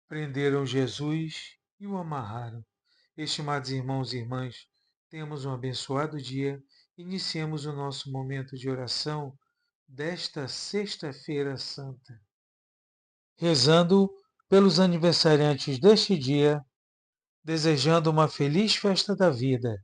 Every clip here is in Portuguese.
Prenderam Jesus e o amarraram. Estimados irmãos e irmãs, tenhamos um abençoado dia. Iniciemos o nosso momento de oração desta Sexta-feira Santa, rezando pelos aniversariantes deste dia, desejando uma feliz festa da vida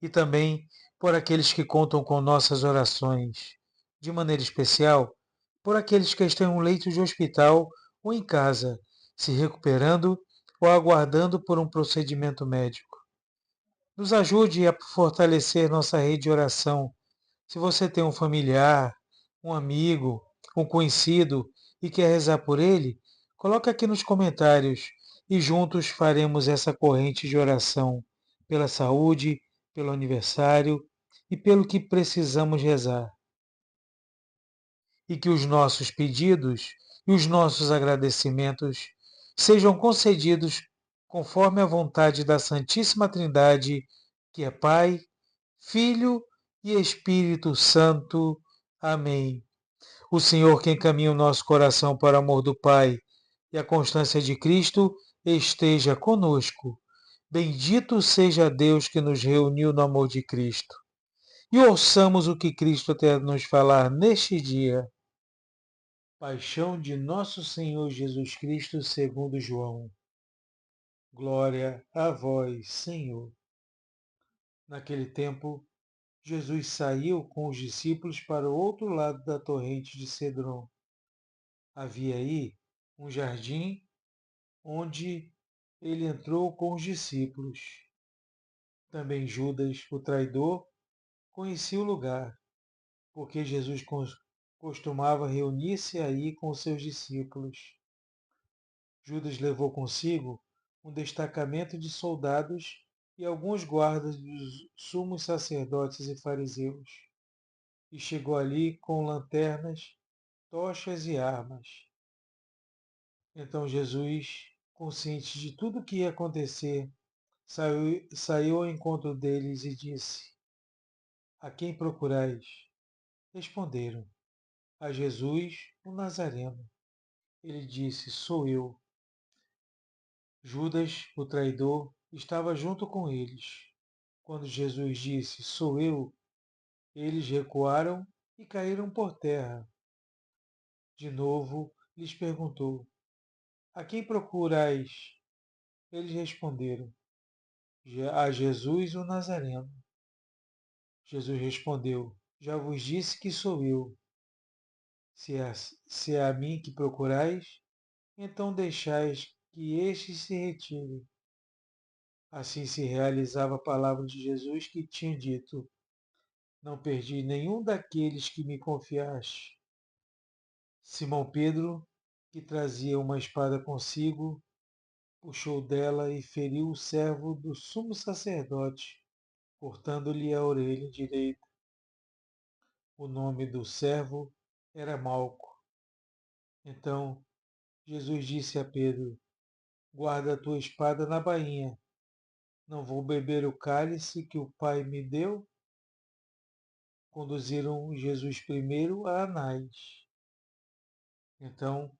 e também por aqueles que contam com nossas orações, de maneira especial por aqueles que estão em um leito de hospital ou em casa, se recuperando ou aguardando por um procedimento médico. Nos ajude a fortalecer nossa rede de oração. Se você tem um familiar, um amigo, um conhecido e quer rezar por ele, coloque aqui nos comentários e juntos faremos essa corrente de oração pela saúde, pelo aniversário e pelo que precisamos rezar. E que os nossos pedidos e os nossos agradecimentos sejam concedidos conforme a vontade da Santíssima Trindade, que é Pai, Filho e Espírito Santo. Amém. O Senhor que encaminha o nosso coração para o amor do Pai e a constância de Cristo esteja conosco. Bendito seja Deus que nos reuniu no amor de Cristo. E ouçamos o que Cristo tem a nos falar neste dia. Paixão de Nosso Senhor Jesus Cristo segundo João. Glória a vós, Senhor. Naquele tempo, Jesus saiu com os discípulos para o outro lado da torrente de Cedron. Havia aí um jardim onde ele entrou com os discípulos. Também Judas, o traidor, conhecia o lugar, porque Jesus costumava reunir-se aí com seus discípulos. Judas levou consigo um destacamento de soldados e alguns guardas dos sumos sacerdotes e fariseus, e chegou ali com lanternas, tochas e armas. Então Jesus, consciente de tudo o que ia acontecer, saiu ao encontro deles e disse: A quem procurais? Responderam: A Jesus, o Nazareno. Ele disse: Sou eu. Judas, o traidor, estava junto com eles. Quando Jesus disse: Sou eu, eles recuaram e caíram por terra. De novo lhes perguntou: A quem procurais? Eles responderam: A Jesus, o Nazareno. Jesus respondeu: Já vos disse que sou eu. Se é a mim que procurais, então deixais que estes se retirem. Assim se realizava a palavra de Jesus que tinha dito: Não perdi nenhum daqueles que me confiaste. Simão Pedro, que trazia uma espada consigo, puxou dela e feriu o servo do sumo sacerdote, cortando-lhe a orelha direita. O nome do servo era Malco. Então Jesus disse a Pedro: Guarda a tua espada na bainha. Não vou beber o cálice que o Pai me deu? Conduziram Jesus primeiro a Anás. Então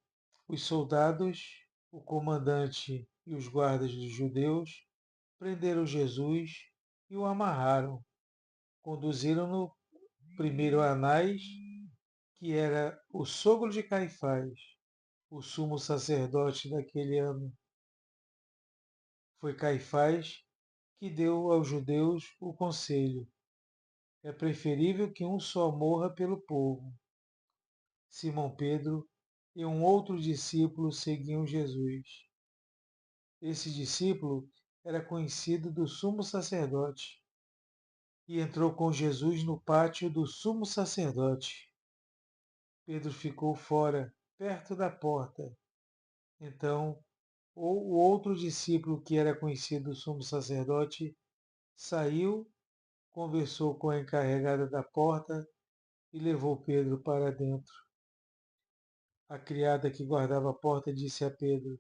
os soldados, o comandante e os guardas dos judeus prenderam Jesus e o amarraram. Conduziram-no primeiro a Anás, que era o sogro de Caifás, o sumo sacerdote daquele ano. Foi Caifás que deu aos judeus o conselho: é preferível que um só morra pelo povo. Simão Pedro e um outro discípulo seguiam Jesus. Esse discípulo era conhecido do sumo sacerdote e entrou com Jesus no pátio do sumo sacerdote. Pedro ficou fora, perto da porta. Então, o outro discípulo, que era conhecido do sumo sacerdote, saiu, conversou com a encarregada da porta e levou Pedro para dentro. A criada que guardava a porta disse a Pedro: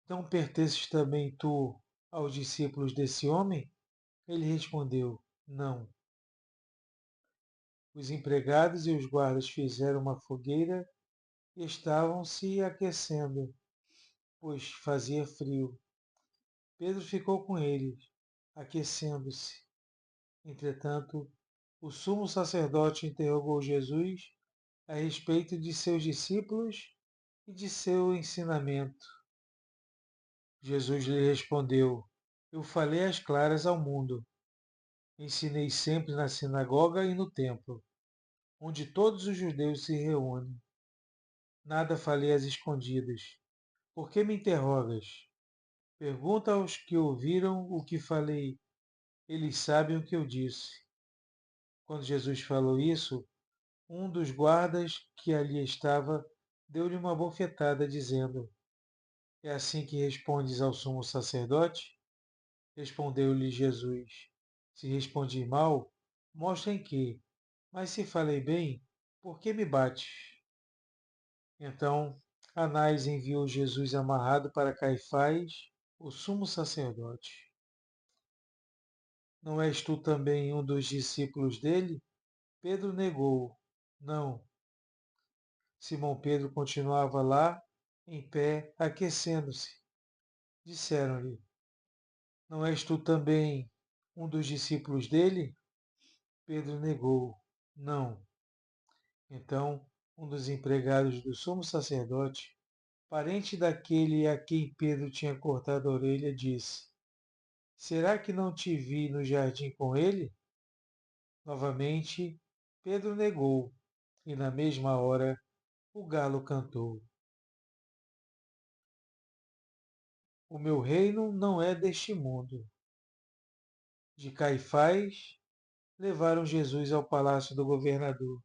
Não pertences também tu aos discípulos desse homem? Ele respondeu: Não. Os empregados e os guardas fizeram uma fogueira e estavam se aquecendo. pois fazia frio. Pedro ficou com eles, aquecendo-se. Entretanto, o sumo sacerdote interrogou Jesus a respeito de seus discípulos e de seu ensinamento. Jesus lhe respondeu: Eu falei às claras ao mundo. Ensinei sempre na sinagoga e no templo, onde todos os judeus se reúnem. Nada falei às escondidas. Por que me interrogas? Pergunta aos que ouviram o que falei. Eles sabem o que eu disse. Quando Jesus falou isso, um dos guardas que ali estava deu-lhe uma bofetada, dizendo: É assim que respondes ao sumo sacerdote? Respondeu-lhe Jesus: Se respondi mal, mostra em que. Mas se falei bem, por que me bates? Então Anás enviou Jesus amarrado para Caifás, o sumo sacerdote. Não és tu também um dos discípulos dele? Pedro negou. Não. Simão Pedro continuava lá, em pé, aquecendo-se. Disseram-lhe: Não és tu também um dos discípulos dele? Pedro negou. Não. Então, um dos empregados do sumo sacerdote, parente daquele a quem Pedro tinha cortado a orelha, disse: Será que não te vi no jardim com ele? Novamente, Pedro negou, e na mesma hora o galo cantou. O meu reino não é deste mundo. De Caifás, levaram Jesus ao palácio do governador.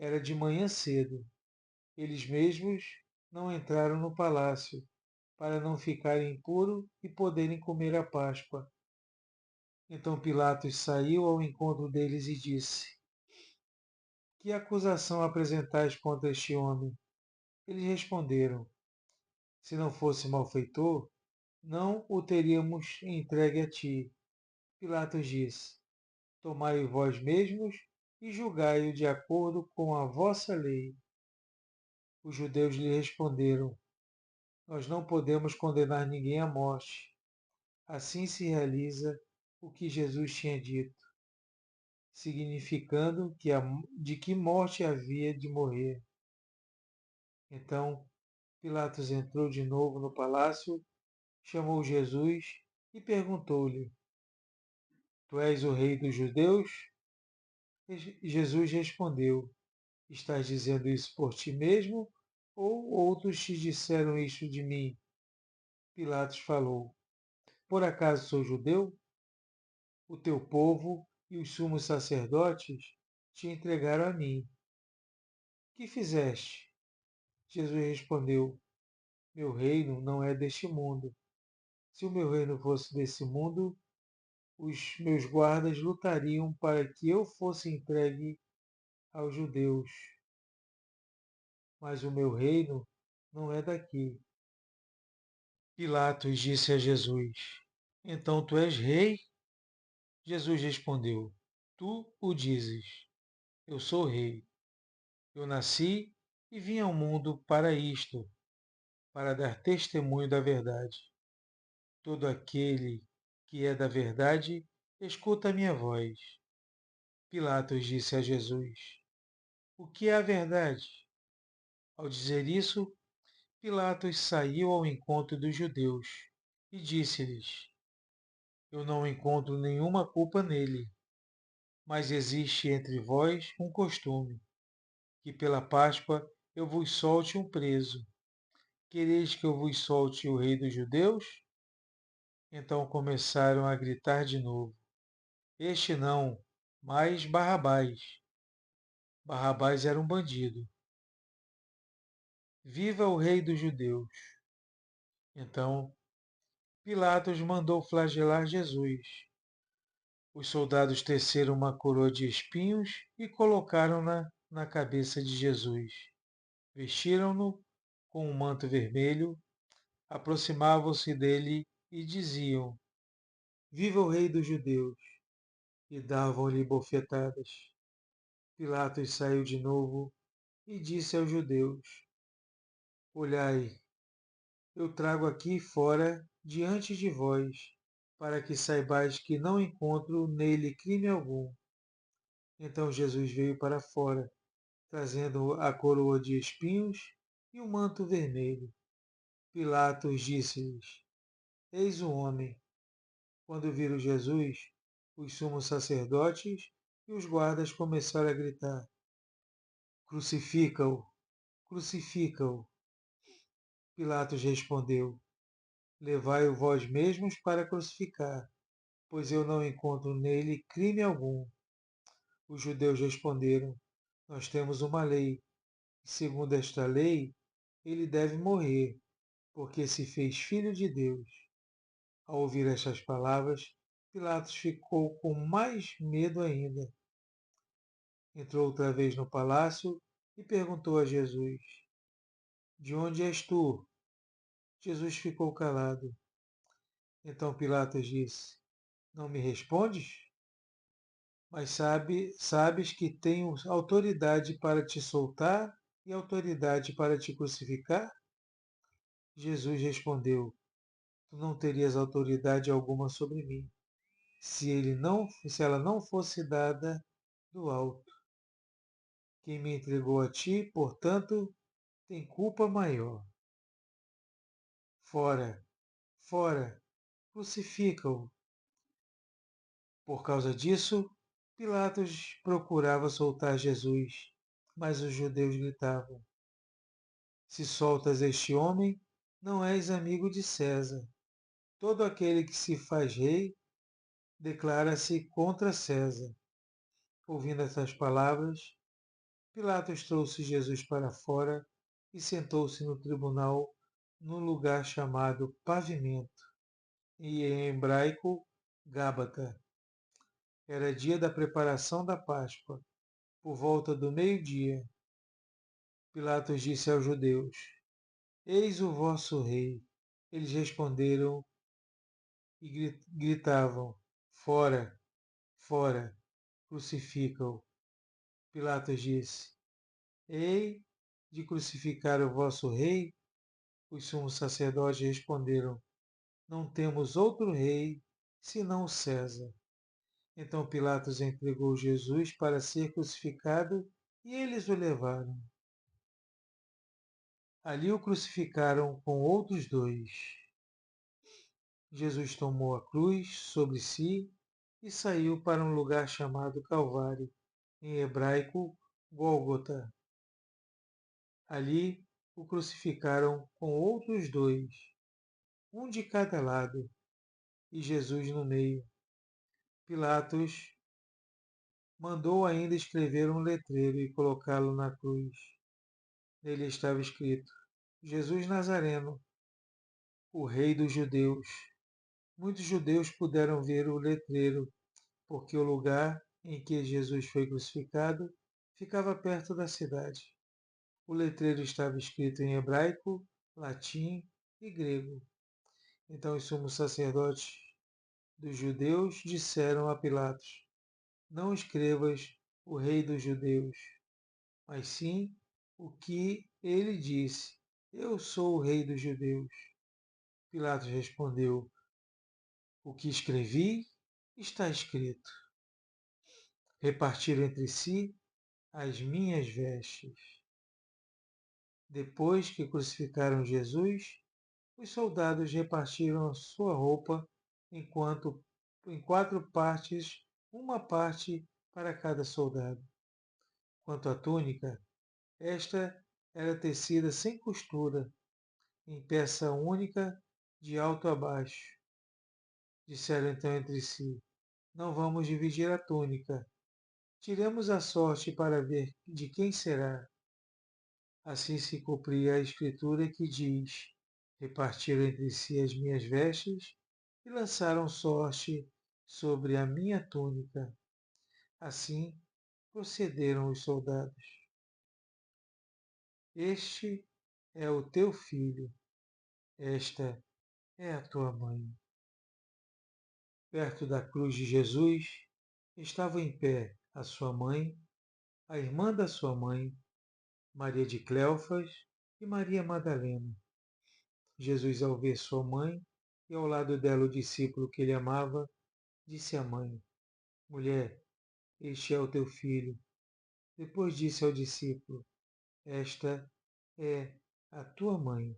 Era de manhã cedo. Eles mesmos não entraram no palácio, para não ficarem impuros e poderem comer a Páscoa. Então Pilatos saiu ao encontro deles e disse: Que acusação apresentais contra este homem? Eles responderam: Se não fosse malfeitor, não o teríamos entregue a ti. Pilatos disse: Tomai-o vós mesmos e julgai-o de acordo com a vossa lei. Os judeus lhe responderam: Nós não podemos condenar ninguém à morte. Assim se realiza o que Jesus tinha dito, significando de que morte havia de morrer. Então Pilatos entrou de novo no palácio, chamou Jesus e perguntou-lhe: Tu és o rei dos judeus? Jesus respondeu: Estás dizendo isso por ti mesmo? Ou outros te disseram isto de mim? Pilatos falou: Por acaso sou judeu? O teu povo e os sumos sacerdotes te entregaram a mim. Que fizeste? Jesus respondeu: Meu reino não é deste mundo. Se o meu reino fosse desse mundo, os meus guardas lutariam para que eu fosse entregue aos judeus. Mas o meu reino não é daqui. Pilatos disse a Jesus: Então tu és rei? Jesus respondeu: Tu o dizes. Eu sou rei. Eu nasci e vim ao mundo para isto, para dar testemunho da verdade. Todo aquele que é da verdade, escuta a minha voz. Pilatos disse a Jesus: O que é a verdade? Ao dizer isso, Pilatos saiu ao encontro dos judeus e disse-lhes: Eu não encontro nenhuma culpa nele, mas existe entre vós um costume, que pela Páscoa eu vos solte um preso. Quereis que eu vos solte o rei dos judeus? Então começaram a gritar de novo: Este não, mas Barrabás. Barrabás era um bandido. Viva o rei dos judeus! Então Pilatos mandou flagelar Jesus. Os soldados teceram uma coroa de espinhos e colocaram-na na cabeça de Jesus. Vestiram-no com um manto vermelho, aproximavam-se dele e diziam: Viva o rei dos judeus! E davam-lhe bofetadas. Pilatos saiu de novo e disse aos judeus: Olhai, eu trago aqui fora diante de vós, para que saibais que não encontro nele crime algum. Então Jesus veio para fora, trazendo a coroa de espinhos e o manto vermelho. Pilatos disse-lhes: Eis o homem. Quando viram Jesus, os sumos sacerdotes e os guardas começaram a gritar: Crucifica-o! Crucifica-o! Pilatos respondeu: Levai-o vós mesmos para crucificar, pois eu não encontro nele crime algum. Os judeus responderam: Nós temos uma lei, e segundo esta lei, ele deve morrer, porque se fez filho de Deus. Ao ouvir estas palavras, Pilatos ficou com mais medo ainda. Entrou outra vez no palácio e perguntou a Jesus: De onde és tu? Jesus ficou calado. Então Pilatos disse: Não me respondes? Mas sabes que tenho autoridade para te soltar e autoridade para te crucificar? Jesus respondeu: Tu não terias autoridade alguma sobre mim, se ela não fosse dada do alto. Quem me entregou a ti, portanto, tem culpa maior. Fora, fora, crucifica-o. Por causa disso, Pilatos procurava soltar Jesus, mas os judeus gritavam: Se soltas este homem, não és amigo de César. Todo aquele que se faz rei declara-se contra César. Ouvindo essas palavras, Pilatos trouxe Jesus para fora e sentou-se no tribunal num lugar chamado Pavimento, e em hebraico Gábata. Era dia da preparação da Páscoa. Por volta do meio-dia, Pilatos disse aos judeus: Eis o vosso rei. Eles responderam e gritavam: Fora, fora, crucifica-o. Pilatos disse: Hei de crucificar o vosso rei? Os sumos sacerdotes responderam: Não temos outro rei senão César. Então Pilatos entregou Jesus para ser crucificado e eles o levaram. Ali o crucificaram com outros dois. Jesus tomou a cruz sobre si e saiu para um lugar chamado Calvário, em hebraico Gólgota. Ali o crucificaram com outros dois, um de cada lado, e Jesus no meio. Pilatos mandou ainda escrever um letreiro e colocá-lo na cruz. Nele estava escrito: Jesus Nazareno, o Rei dos Judeus. Muitos judeus puderam ver o letreiro, porque o lugar em que Jesus foi crucificado ficava perto da cidade. O letreiro estava escrito em hebraico, latim e grego. Então os sumos sacerdotes dos judeus disseram a Pilatos: Não escrevas o Rei dos Judeus, mas sim o que ele disse: Eu sou o Rei dos Judeus. Pilatos respondeu: O que escrevi está escrito. Repartiram entre si as minhas vestes. Depois que crucificaram Jesus, os soldados repartiram a sua roupa em 4 partes, uma parte para cada soldado. Quanto à túnica, esta era tecida sem costura, em peça única, de alto a baixo. Disseram então entre si: Não vamos dividir a túnica. Tiremos a sorte para ver de quem será. Assim se cumpria a escritura que diz: Repartiram entre si as minhas vestes e lançaram sorte sobre a minha túnica. Assim procederam os soldados. Este é o teu filho, esta é a tua mãe. Perto da cruz de Jesus estavam em pé a sua mãe, a irmã da sua mãe, Maria de Cleofas e Maria Madalena. Jesus, ao ver sua mãe e ao lado dela o discípulo que ele amava, disse à mãe: Mulher, este é o teu filho. Depois disse ao discípulo: Esta é a tua mãe.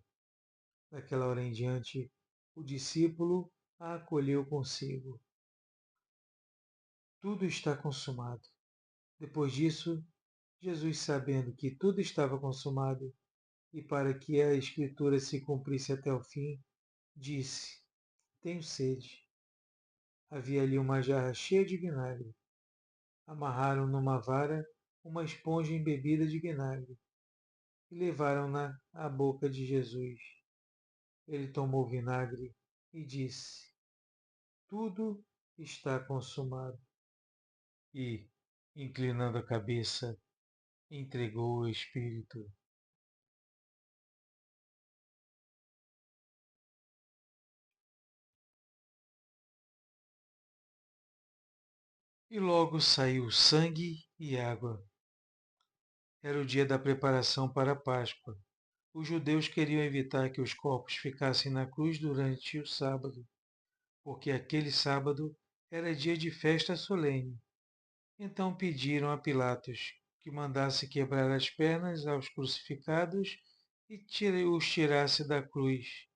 Daquela hora em diante, o discípulo a acolheu consigo. Tudo está consumado. Depois disso, Jesus, sabendo que tudo estava consumado e para que a Escritura se cumprisse até o fim, disse: Tenho sede. Havia ali uma jarra cheia de vinagre. Amarraram numa vara uma esponja embebida de vinagre e levaram-na à boca de Jesus. Ele tomou o vinagre e disse: Tudo está consumado. E, inclinando a cabeça, entregou o Espírito. E logo saiu sangue e água. Era o dia da preparação para a Páscoa. Os judeus queriam evitar que os corpos ficassem na cruz durante o sábado, porque aquele sábado era dia de festa solene. Então pediram a Pilatos que mandasse quebrar as pernas aos crucificados e os tirasse da cruz.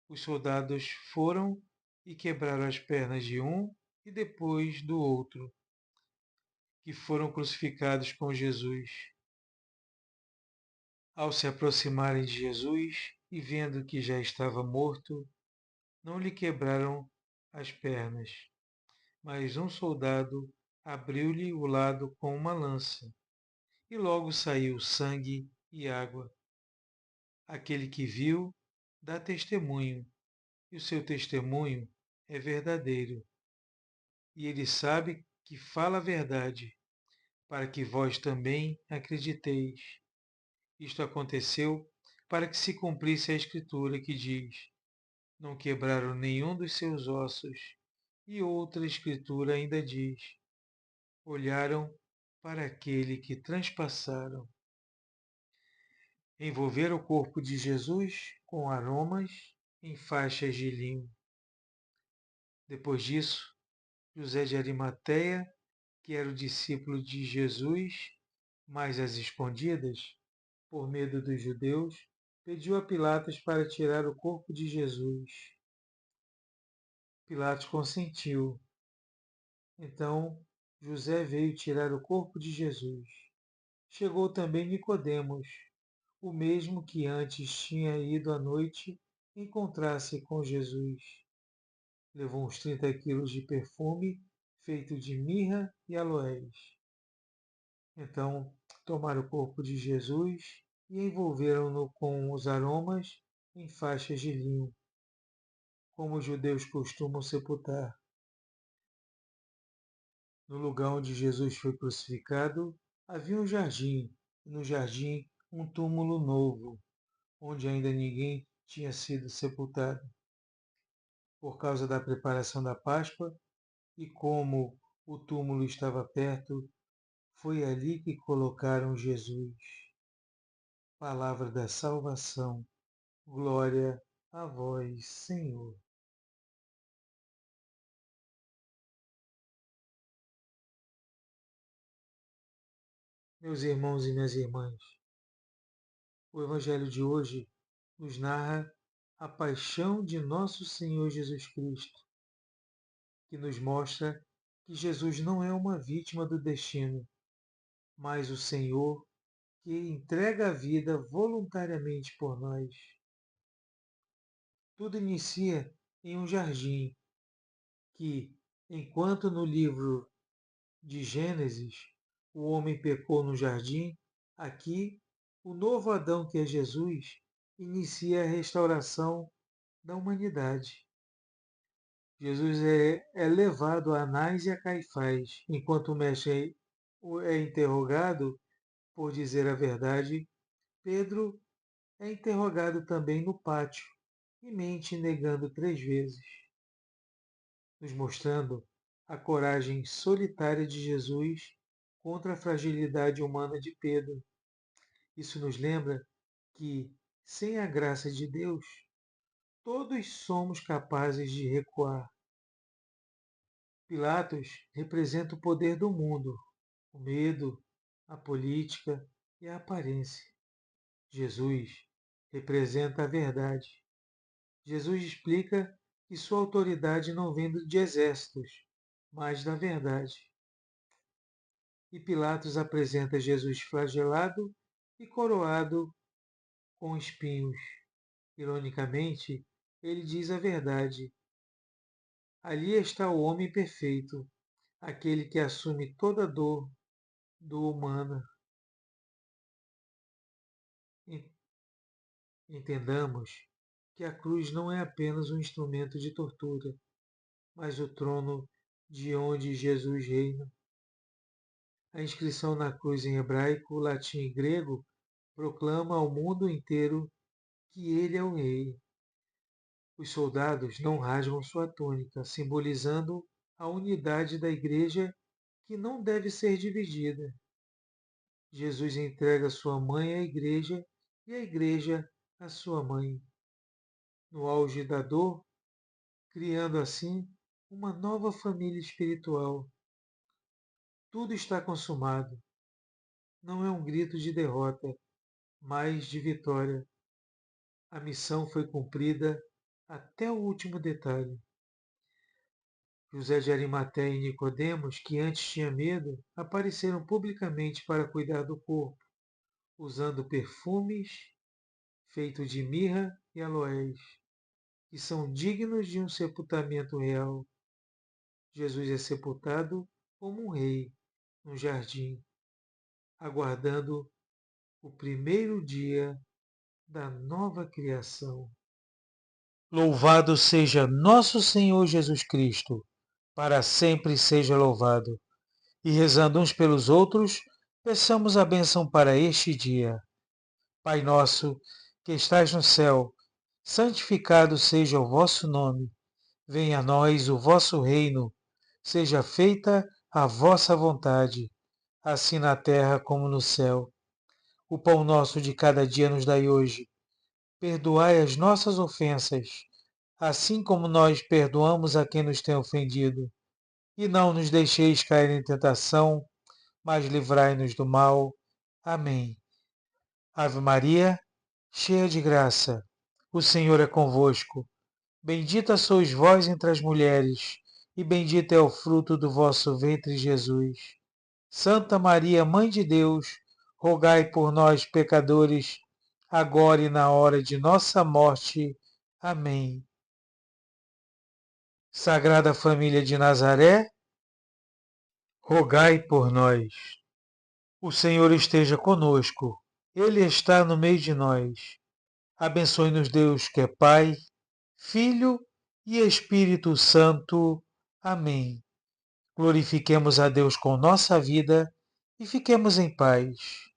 Os soldados foram e quebraram as pernas de um e depois do outro, que foram crucificados com Jesus. Ao se aproximarem de Jesus e vendo que já estava morto, não lhe quebraram as pernas, mas um soldado abriu-lhe o lado com uma lança, e logo saiu sangue e água. Aquele que viu dá testemunho, e o seu testemunho é verdadeiro. E ele sabe que fala a verdade, para que vós também acrediteis. Isto aconteceu para que se cumprisse a Escritura que diz: Não quebraram nenhum dos seus ossos. E outra Escritura ainda diz: Olharam para aquele que transpassaram. Envolveram o corpo de Jesus com aromas em faixas de linho. Depois disso, José de Arimateia, que era o discípulo de Jesus, mas às escondidas, por medo dos judeus, pediu a Pilatos para tirar o corpo de Jesus. Pilatos consentiu. Então José veio tirar o corpo de Jesus. Chegou também Nicodemos, o mesmo que antes tinha ido à noite encontrar-se com Jesus. Levou uns 30 quilos de perfume feito de mirra e aloés. Então tomaram o corpo de Jesus e envolveram-no com os aromas em faixas de linho, como os judeus costumam sepultar. No lugar onde Jesus foi crucificado, havia um jardim, e no jardim um túmulo novo, onde ainda ninguém tinha sido sepultado. Por causa da preparação da Páscoa e como o túmulo estava perto, foi ali que colocaram Jesus. Palavra da salvação. Glória a vós, Senhor. Meus irmãos e minhas irmãs, o Evangelho de hoje nos narra a paixão de nosso Senhor Jesus Cristo, que nos mostra que Jesus não é uma vítima do destino, mas o Senhor que entrega a vida voluntariamente por nós. Tudo inicia em um jardim que, enquanto no livro de Gênesis o homem pecou no jardim, aqui o novo Adão, que é Jesus, inicia a restauração da humanidade. Jesus é levado a Anás e a Caifás, enquanto o mestre é interrogado por dizer a verdade. Pedro é interrogado também no pátio e mente negando 3 vezes, nos mostrando a coragem solitária de Jesus contra a fragilidade humana de Pedro. Isso nos lembra que, sem a graça de Deus, todos somos capazes de recuar. Pilatos representa o poder do mundo, o medo, a política e a aparência. Jesus representa a verdade. Jesus explica que sua autoridade não vem de exércitos, mas da verdade. E Pilatos apresenta Jesus flagelado e coroado com espinhos. Ironicamente, ele diz a verdade. Ali está o homem perfeito, aquele que assume toda a dor do humana. Entendamos que a cruz não é apenas um instrumento de tortura, mas o trono de onde Jesus reina. A inscrição na cruz em hebraico, latim e grego proclama ao mundo inteiro que ele é o rei. Os soldados não rasgam sua túnica, simbolizando a unidade da igreja que não deve ser dividida. Jesus entrega sua mãe à igreja e a igreja à sua mãe. No auge da dor, criando assim uma nova família espiritual. Tudo está consumado. Não é um grito de derrota, mas de vitória. A missão foi cumprida até o último detalhe. José de Arimateia e Nicodemos, que antes tinha medo, apareceram publicamente para cuidar do corpo, usando perfumes feitos de mirra e aloés, que são dignos de um sepultamento real. Jesus é sepultado como um rei num jardim, aguardando o primeiro dia da nova criação. Louvado seja nosso Senhor Jesus Cristo, para sempre seja louvado. E rezando uns pelos outros, peçamos a bênção para este dia. Pai nosso, que estais no céu, santificado seja o vosso nome. Venha a nós o vosso reino. Seja feita a vossa vontade, assim na terra como no céu. O pão nosso de cada dia nos dai hoje. Perdoai as nossas ofensas, assim como nós perdoamos a quem nos tem ofendido. E não nos deixeis cair em tentação, mas livrai-nos do mal. Amém. Ave Maria, cheia de graça, o Senhor é convosco. Bendita sois vós entre as mulheres, e bendito é o fruto do vosso ventre, Jesus. Santa Maria, Mãe de Deus, rogai por nós, pecadores, agora e na hora de nossa morte. Amém. Sagrada Família de Nazaré, rogai por nós. O Senhor esteja conosco. Ele está no meio de nós. Abençoe-nos Deus, que é Pai, Filho e Espírito Santo. Amém. Glorifiquemos a Deus com nossa vida e fiquemos em paz.